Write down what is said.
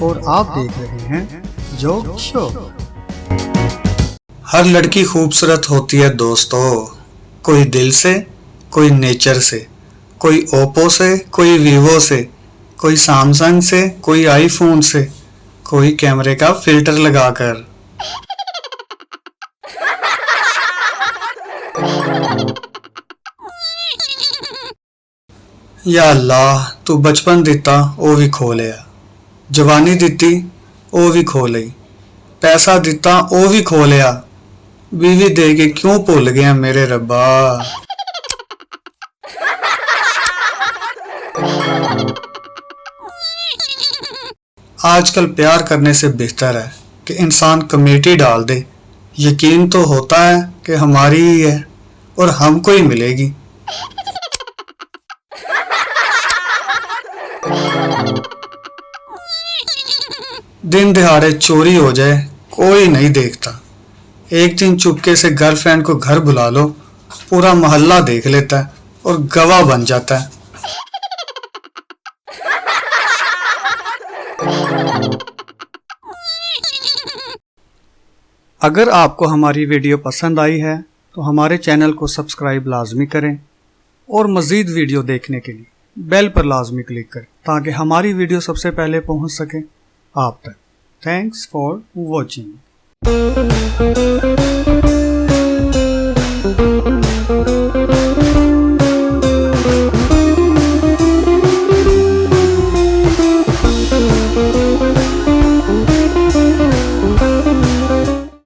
और आप देख रहे हैं जोक शो। हर लड़की खूबसूरत होती है दोस्तों, कोई दिल से, कोई नेचर से, कोई ओप्पो से, कोई वीवो से, कोई सैमसंग से, कोई आईफोन से, कोई कैमरे का फिल्टर लगाकर। या अल्लाह, तू बचपन दिता ओ भी खो लिया, जवानी दिती ओ भी खो लई, पैसा दिता ओ भी खो लिया, बीवी दे के क्यों भुल गया मेरे रब्बा। आजकल प्यार करने से बेहतर है कि इंसान कमेटी डाल दे, यकीन तो होता है कि हमारी ही है और हमको ही मिलेगी। दिन दिहाड़े चोरी हो जाए कोई नहीं देखता, एक दिन चुपके से गर्लफ्रेंड को घर बुला लो, पूरा मोहल्ला देख लेता है और गवाह बन जाता है। अगर आपको हमारी वीडियो पसंद आई है तो हमारे चैनल को सब्सक्राइब लाजमी करें और मज़ीद वीडियो देखने के लिए बेल पर लाजमी क्लिक करें ताकि हमारी वीडियो सबसे पहले पहुंच सके आप तक। Thanks for watching.